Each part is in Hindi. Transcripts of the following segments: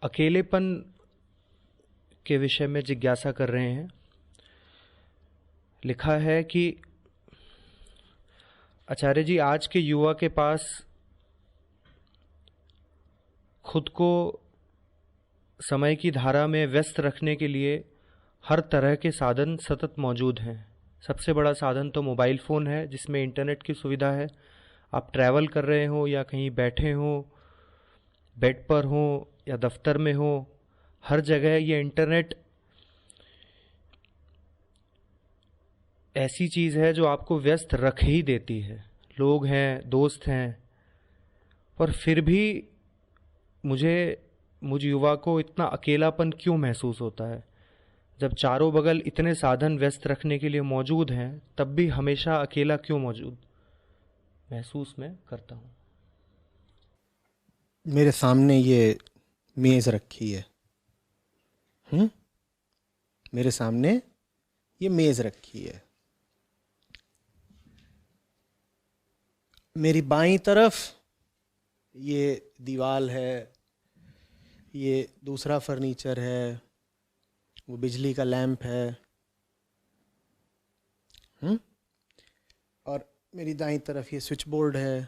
अकेलेपन के विषय में जिज्ञासा कर रहे हैं। लिखा है कि आचार्य जी, आज के युवा के पास खुद को समय की धारा में व्यस्त रखने के लिए हर तरह के साधन सतत मौजूद हैं। सबसे बड़ा साधन तो मोबाइल फ़ोन है, जिसमें इंटरनेट की सुविधा है। आप ट्रैवल कर रहे हो या कहीं बैठे हो, बेड पर हो या दफ्तर में हो, हर जगह ये इंटरनेट ऐसी चीज़ है जो आपको व्यस्त रख ही देती है। लोग हैं, दोस्त हैं, पर फिर भी मुझ युवा को इतना अकेलापन क्यों महसूस होता है? जब चारों बगल इतने साधन व्यस्त रखने के लिए मौजूद हैं, तब भी हमेशा अकेला क्यों महसूस मैं करता हूँ। मेरे सामने ये मेज़ रखी है। मेरे सामने ये मेज़ रखी है। मेरी बाईं तरफ ये दीवार है, ये दूसरा फर्नीचर है, वो बिजली का लैंप है। और मेरी दाईं तरफ ये स्विच बोर्ड है।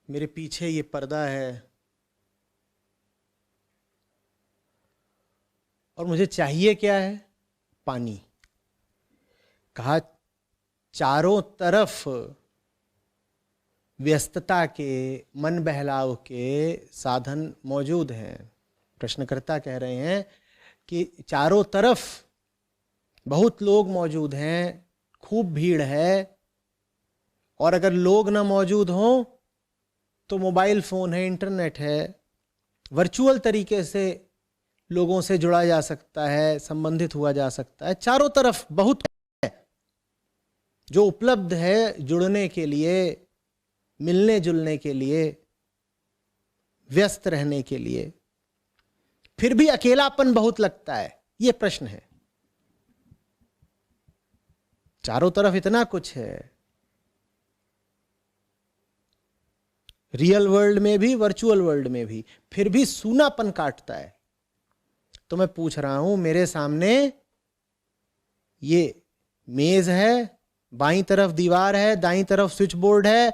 मेरे पीछे ये पर्दा है। और मुझे चाहिए क्या है? पानी। कहा चारों तरफ व्यस्तता के, मन बहलाव के साधन मौजूद हैं। प्रश्नकर्ता कह रहे हैं कि चारों तरफ बहुत लोग मौजूद हैं, खूब भीड़ है, और अगर लोग ना मौजूद हों तो मोबाइल फ़ोन है, इंटरनेट है, वर्चुअल तरीके से लोगों से जुड़ा जा सकता है, संबंधित हुआ जा सकता है। चारों तरफ बहुत है जो उपलब्ध है जुड़ने के लिए, मिलने जुलने के लिए, व्यस्त रहने के लिए। फिर भी अकेलापन बहुत लगता है। यह प्रश्न है। चारों तरफ इतना कुछ है, रियल वर्ल्ड में भी, वर्चुअल वर्ल्ड में भी, फिर भी सूनापन काटता है। तो मैं पूछ रहा हूं, मेरे सामने ये मेज है, बाईं तरफ दीवार है, दाईं तरफ स्विच बोर्ड है,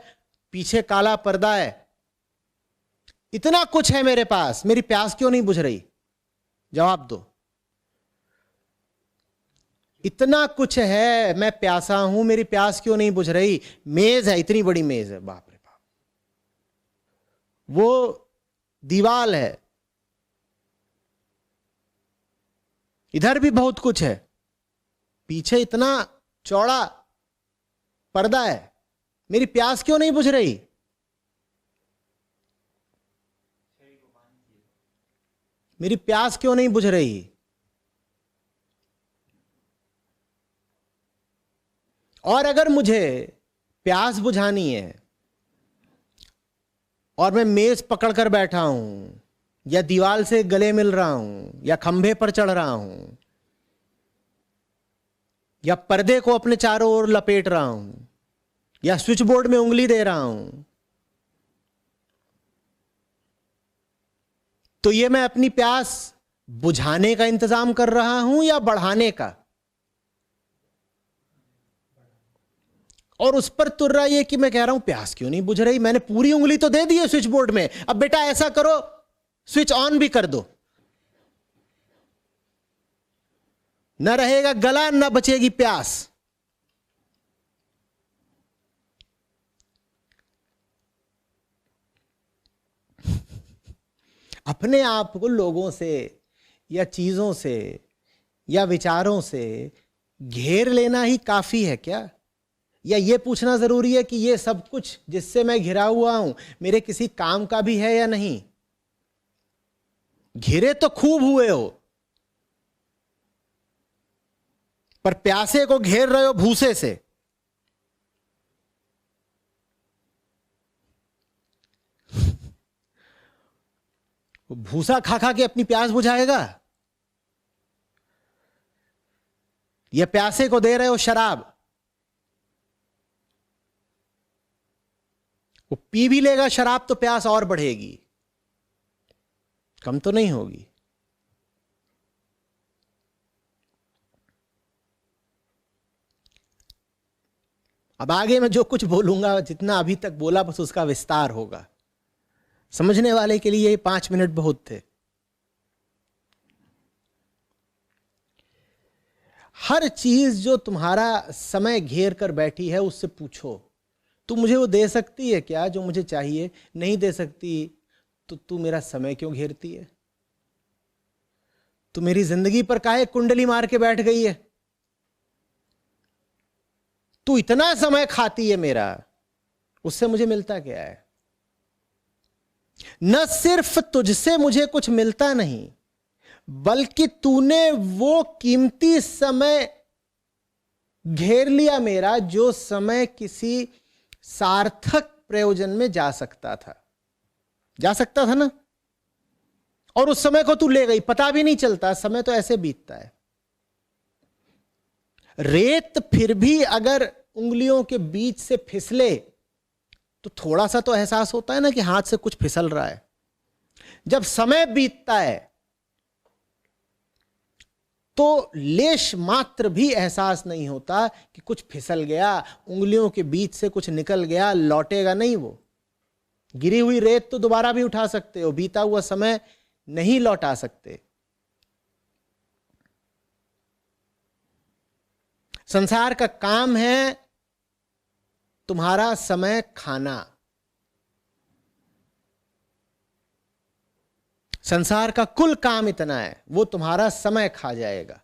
पीछे काला पर्दा है, इतना कुछ है मेरे पास, मेरी प्यास क्यों नहीं बुझ रही? जवाब दो। इतना कुछ है, मैं प्यासा हूं, मेरी प्यास क्यों नहीं बुझ रही? मेज है, इतनी बड़ी मेज है, बाप रे बाप। वो दीवार है, इधर भी बहुत कुछ है, पीछे इतना चौड़ा पर्दा है, मेरी प्यास क्यों नहीं बुझ रही? मेरी प्यास क्यों नहीं बुझ रही? और अगर मुझे प्यास बुझानी है और मैं मेज पकड़कर बैठा हूं, या दीवार से गले मिल रहा हूं, या खंभे पर चढ़ रहा हूं, या पर्दे को अपने चारों ओर लपेट रहा हूं, या स्विच बोर्ड में उंगली दे रहा हूं, तो ये मैं अपनी प्यास बुझाने का इंतजाम कर रहा हूं या बढ़ाने का? और उस पर तुर रहा है कि मैं कह रहा हूं प्यास क्यों नहीं बुझ रही, मैंने पूरी उंगली तो दे दी है स्विच बोर्ड में, अब बेटा ऐसा करो, स्विच ऑन भी कर दो। न रहेगा गला, न बचेगी प्यास। अपने आप को लोगों से या चीजों से या विचारों से घेर लेना ही काफी है क्या? या यह पूछना जरूरी है कि यह सब कुछ जिससे मैं घिरा हुआ हूं मेरे किसी काम का भी है या नहीं? घिरे तो खूब हुए हो, पर प्यासे को घेर रहे हो भूसे से। भूसा खा खा के अपनी प्यास बुझाएगा? या प्यासे को दे रहे हो शराब, वो पी भी लेगा शराब तो प्यास और बढ़ेगी। कम तो नहीं होगी। अब आगे मैं जो कुछ बोलूंगा, जितना अभी तक बोला बस उसका विस्तार होगा। समझने वाले के लिए 5 मिनट बहुत थे। हर चीज जो तुम्हारा समय घेर कर बैठी है उससे पूछो, तू मुझे वो दे सकती है क्या जो मुझे चाहिए? नहीं दे सकती तो तू मेरा समय क्यों घेरती है? तू मेरी जिंदगी पर काहे कुंडली मार के बैठ गई है? तू इतना समय खाती है मेरा, उससे मुझे मिलता क्या है? न सिर्फ तुझसे मुझे कुछ मिलता नहीं, बल्कि तूने वो कीमती समय घेर लिया मेरा, जो समय किसी सार्थक प्रयोजन में जा सकता था ना, और उस समय को तू ले गई, पता भी नहीं चलता, समय तो ऐसे बीतता है। रेत फिर भी अगर उंगलियों के बीच से फिसले तो थोड़ा सा तो एहसास होता है ना कि हाथ से कुछ फिसल रहा है। जब समय बीतता है तो लेश मात्र भी एहसास नहीं होता कि कुछ फिसल गया, उंगलियों के बीच से कुछ निकल गया, लौटेगा नहीं। वो गिरी हुई रेत तो दोबारा भी उठा सकते हो, बीता हुआ समय नहीं लौटा सकते। संसार का काम है तुम्हारा समय खाना। संसार का कुल काम इतना है, वो तुम्हारा समय खा जाएगा।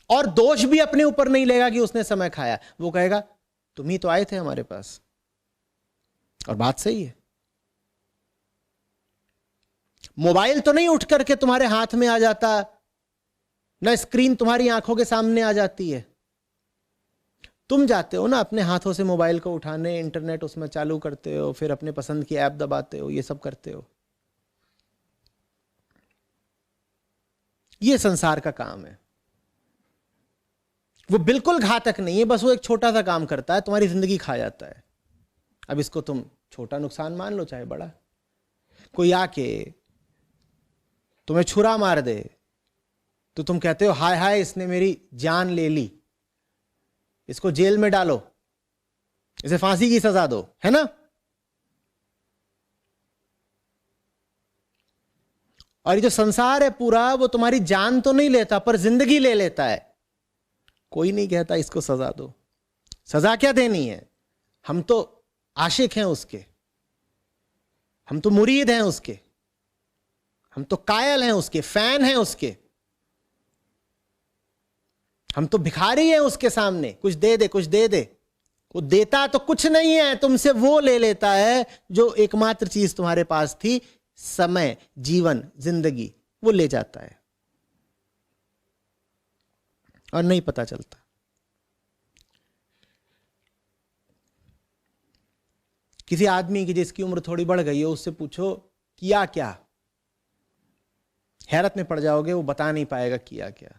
और दोष भी अपने ऊपर नहीं लेगा कि उसने समय खाया, वो कहेगा तुम ही तो आए थे हमारे पास। और बात सही है। मोबाइल तो नहीं उठ करके तुम्हारे हाथ में आ जाता, ना स्क्रीन तुम्हारी आंखों के सामने आ जाती है। तुम जाते हो ना अपने हाथों से मोबाइल को उठाने, इंटरनेट उसमें चालू करते हो, फिर अपने पसंद की ऐप दबाते हो, ये सब करते हो। ये संसार का काम है। वो बिल्कुल घातक नहीं है, बस वो एक छोटा सा काम करता है, तुम्हारी जिंदगी खा जाता है। अब इसको तुम छोटा नुकसान मान लो चाहे बड़ा। कोई आके तुम्हें छुरा मार दे तो तुम कहते हो हाय हाय इसने मेरी जान ले ली, इसको जेल में डालो, इसे फांसी की सजा दो, है ना? और ये जो संसार है पूरा, वो तुम्हारी जान तो नहीं लेता पर जिंदगी ले लेता है। कोई नहीं कहता इसको सजा दो। सजा क्या देनी है? हम तो आशिक हैं उसके, हम तो मुरीद हैं उसके, हम तो कायल हैं उसके, फैन हैं उसके, हम तो भिखारी हैं उसके सामने, कुछ दे दे कुछ दे दे। वो देता तो कुछ नहीं है, तुमसे वो ले लेता है जो एकमात्र चीज तुम्हारे पास थी, समय, जीवन, जिंदगी, वो ले जाता है और नहीं पता चलता। किसी आदमी की जिसकी उम्र थोड़ी बढ़ गई हो, उससे पूछो किया क्या, हैरत में पड़ जाओगे, वो बता नहीं पाएगा किया क्या।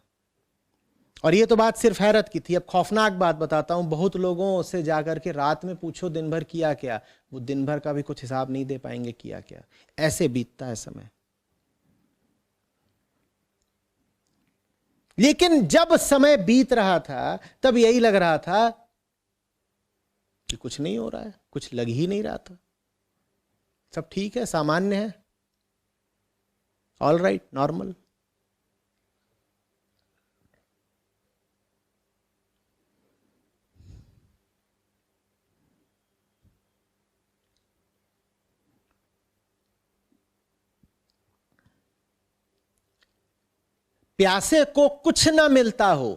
और ये तो बात सिर्फ हैरत की थी। अब खौफनाक बात बताता हूं, बहुत लोगों से जाकर के रात में पूछो दिन भर किया क्या, वो दिन भर का भी कुछ हिसाब नहीं दे पाएंगे किया क्या। ऐसे बीतता है समय। लेकिन जब समय बीत रहा था तब यही लग रहा था कि कुछ नहीं हो रहा है, कुछ लग ही नहीं रहा था, सब ठीक है, सामान्य है, ऑल राइट, नॉर्मल। प्यासे को कुछ ना मिलता हो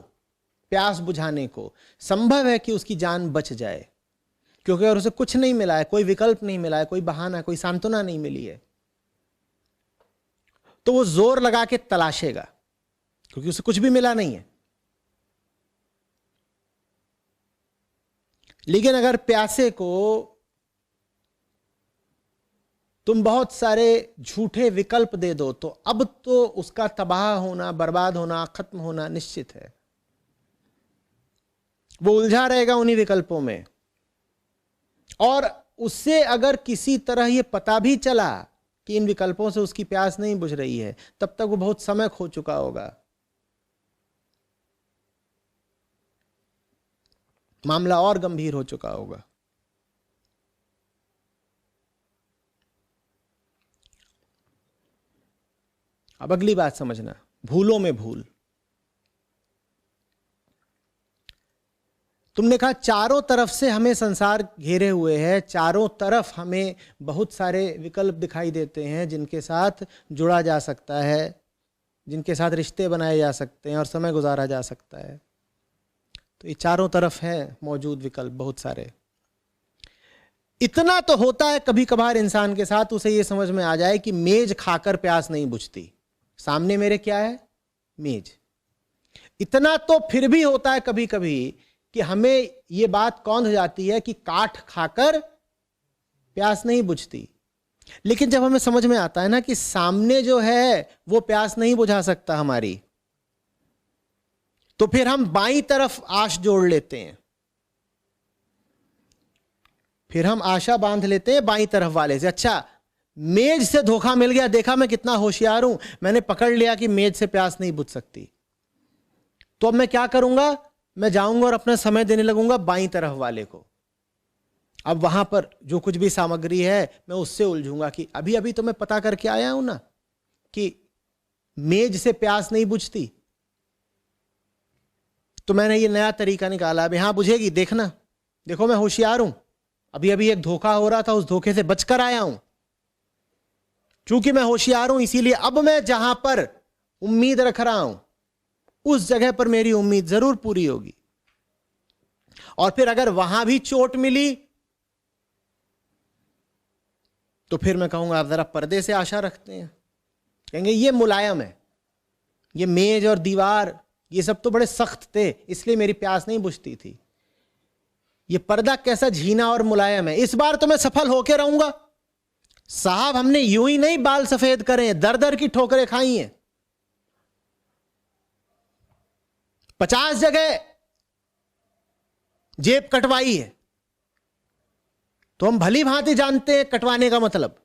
प्यास बुझाने को, संभव है कि उसकी जान बच जाए, क्योंकि अगर उसे कुछ नहीं मिला है, कोई विकल्प नहीं मिला है, कोई बहाना, कोई सांत्वना नहीं मिली है, तो वो जोर लगा के तलाशेगा, क्योंकि उसे कुछ भी मिला नहीं है। लेकिन अगर प्यासे को तुम बहुत सारे झूठे विकल्प दे दो तो अब तो उसका तबाह होना, बर्बाद होना, खत्म होना निश्चित है। वो उलझा रहेगा उन्हीं विकल्पों में। और उससे अगर किसी तरह ये पता भी चला कि इन विकल्पों से उसकी प्यास नहीं बुझ रही है, तब तक वो बहुत समय खो चुका होगा। मामला और गंभीर हो चुका होगा। अब अगली बात समझना, भूलों में भूल। तुमने कहा चारों तरफ से हमें संसार घेरे हुए है, चारों तरफ हमें बहुत सारे विकल्प दिखाई देते हैं जिनके साथ जुड़ा जा सकता है, जिनके साथ रिश्ते बनाए जा सकते हैं और समय गुजारा जा सकता है। तो ये चारों तरफ है मौजूद विकल्प बहुत सारे। इतना तो होता है कभी कभार इंसान के साथ, उसे ये समझ में आ जाए कि मेज खाकर प्यास नहीं बुझती। सामने मेरे क्या है? मेज। इतना तो फिर भी होता है कभी कभी कि हमें ये बात कौंध जाती है कि काठ खाकर प्यास नहीं बुझती। लेकिन जब हमें समझ में आता है ना कि सामने जो है वो प्यास नहीं बुझा सकता हमारी, तो फिर हम बाईं तरफ आश जोड़ लेते हैं, फिर हम आशा बांध लेते हैं बाईं तरफ वाले से। अच्छा, मेज से धोखा मिल गया, देखा मैं कितना होशियार हूं, मैंने पकड़ लिया कि मेज से प्यास नहीं बुझ सकती। तो अब मैं क्या करूंगा? मैं जाऊंगा और अपना समय देने लगूंगा बाईं तरफ वाले को। अब वहां पर जो कुछ भी सामग्री है मैं उससे उलझूंगा कि अभी अभी तो मैं पता करके आया हूं ना कि मेज से प्यास नहीं बुझती, तो मैंने ये नया तरीका निकाला। अभी हाँ बुझेगी, देखना, देखो मैं होशियार हूं, अभी अभी एक धोखा हो रहा था, उस धोखे से बचकर आया हूं। चूंकि मैं होशियार हूं इसीलिए अब मैं जहां पर उम्मीद रख रहा हूं उस जगह पर मेरी उम्मीद जरूर पूरी होगी। और फिर अगर वहां भी चोट मिली तो फिर मैं कहूंगा आप जरा पर्दे से आशा रखते हैं। कहेंगे ये मुलायम है, ये मेज और दीवार ये सब तो बड़े सख्त थे इसलिए मेरी प्यास नहीं बुझती थी। ये पर्दा कैसा झीना और मुलायम है, इस बार तो मैं सफल होकर रहूंगा। साहब हमने यूं ही नहीं बाल सफेद करे, दर दर की ठोकरें खाई हैं, 50 जगह जेब कटवाई है, तो हम भली भांति जानते हैं कटवाने का मतलब।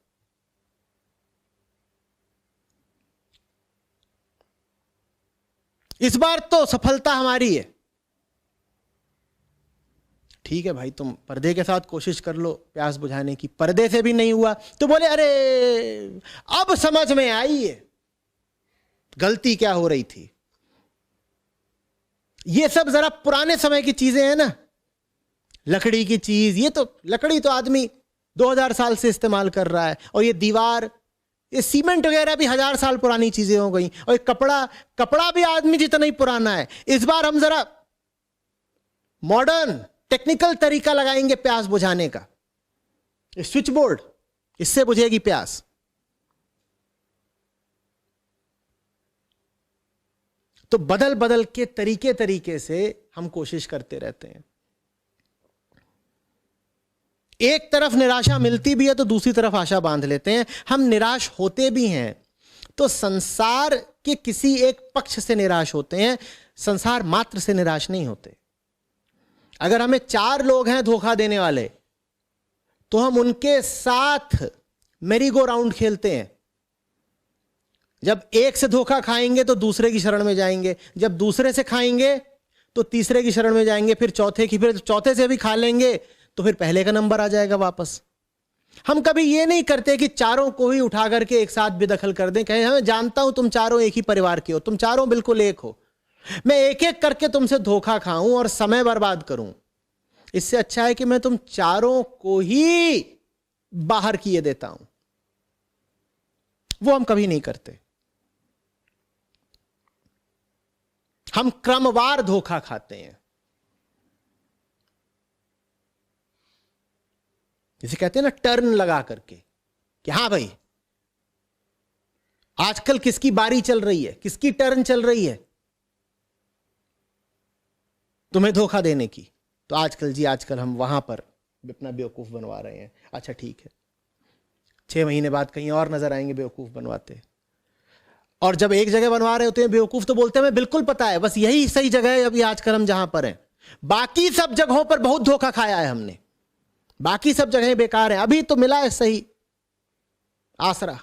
इस बार तो सफलता हमारी है। ठीक है भाई, तुम पर्दे के साथ कोशिश कर लो प्यास बुझाने की, पर्दे से भी नहीं हुआ तो बोले अरे अब समझ में आई है गलती क्या हो रही थी। ये सब जरा पुराने समय की चीजें हैं ना, लकड़ी की चीज, ये तो लकड़ी तो आदमी 2000 साल से इस्तेमाल कर रहा है, और ये दीवार, ये सीमेंट वगैरह भी 1000 साल पुरानी चीजें हो गई, और ये कपड़ा भी आदमी जितना ही पुराना है। इस बार हम जरा मॉडर्न टेक्निकल तरीका लगाएंगे प्यास बुझाने का, स्विच बोर्ड, इससे बुझेगी प्यास। तो बदल बदल के तरीके से हम कोशिश करते रहते हैं। एक तरफ निराशा मिलती भी है तो दूसरी तरफ आशा बांध लेते हैं। हम निराश होते भी हैं तो संसार के किसी एक पक्ष से निराश होते हैं, संसार मात्र से निराश नहीं होते। अगर हमें 4 लोग हैं धोखा देने वाले तो हम उनके साथ मेरी गो राउंड खेलते हैं। जब एक से धोखा खाएंगे तो दूसरे की शरण में जाएंगे, जब दूसरे से खाएंगे तो तीसरे की शरण में जाएंगे, फिर चौथे की, फिर चौथे से भी खा लेंगे तो फिर पहले का नंबर आ जाएगा वापस। हम कभी ये नहीं करते कि चारों को ही उठा करके एक साथ बेदखल कर दें, कहें मैं जानता हूं तुम चारों एक ही परिवार के हो, तुम चारों बिल्कुल एक हो, मैं एक एक करके तुमसे धोखा खाऊं और समय बर्बाद करूं। इससे अच्छा है कि मैं तुम चारों को ही बाहर किए देता हूं। वो हम कभी नहीं करते। हम क्रमवार धोखा खाते हैं। जिसे कहते हैं ना टर्न लगा करके कि हां भाई आजकल किसकी बारी चल रही है, किसकी टर्न चल रही है तुम्हें धोखा देने की। तो आजकल हम वहां पर अपना बेवकूफ बनवा रहे हैं। अच्छा ठीक है, 6 महीने बाद कहीं और नजर आएंगे बेवकूफ बनवाते, और जब एक जगह बनवा रहे होते हैं बेवकूफ तो बोलते हैं हमें बिल्कुल पता है, बस यही सही जगह है अभी आजकल हम जहां पर हैं, बाकी सब जगहों पर बहुत धोखा खाया है हमने, बाकी सब जगह बेकार है, अभी तो मिला है सही आसरा,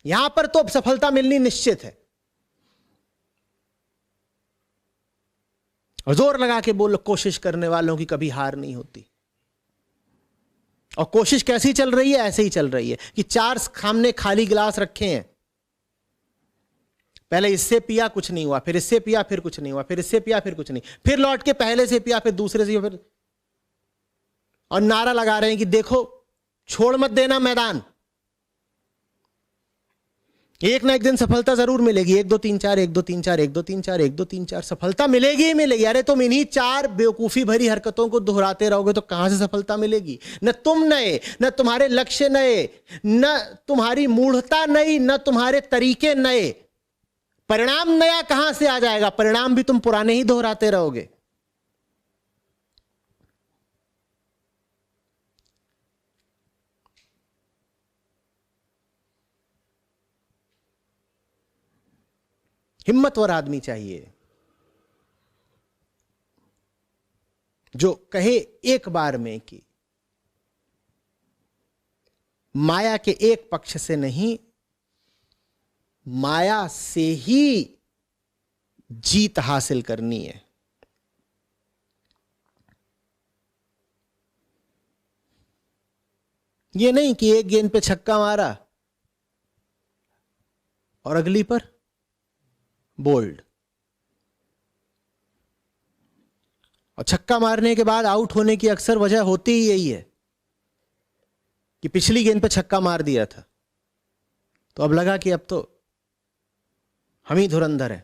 यहां पर तो अब सफलता मिलनी निश्चित है। और जोर लगा के बोलो, कोशिश करने वालों की कभी हार नहीं होती। और कोशिश कैसी चल रही है? ऐसे ही चल रही है कि 4 सामने खाली गिलास रखे हैं, पहले इससे पिया कुछ नहीं हुआ, फिर इससे पिया फिर कुछ नहीं हुआ, फिर इससे पिया फिर कुछ नहीं, फिर लौट के पहले से पिया, फिर दूसरे से, फिर, और नारा लगा रहे हैं कि देखो छोड़ मत देना मैदान, एक ना एक दिन सफलता जरूर मिलेगी। 1 2 3 4, 1 2 3 4, 1 2 3 4, 1 2 3 4, सफलता मिलेगी ही मिलेगी। अरे तुम इन्हीं 4 बेवकूफी भरी हरकतों को दोहराते रहोगे तो कहां से सफलता मिलेगी? न तुम नए, न तुम्हारे लक्ष्य नए, न तुम्हारी मूढ़ता नई, न तुम्हारे तरीके नए, परिणाम नया कहां से आ जाएगा? परिणाम भी तुम पुराने ही दोहराते रहोगे। हिम्मतवर आदमी चाहिए जो कहे एक बार में कि माया के एक पक्ष से नहीं, माया से ही जीत हासिल करनी है। ये नहीं कि एक गेंद पे छक्का मारा और अगली पर बोल्ड, और छक्का मारने के बाद आउट होने की अक्सर वजह होती ही यही है कि पिछली गेंद पे छक्का मार दिया था, तो अब लगा कि अब तो हम ही धुरंधर हैं।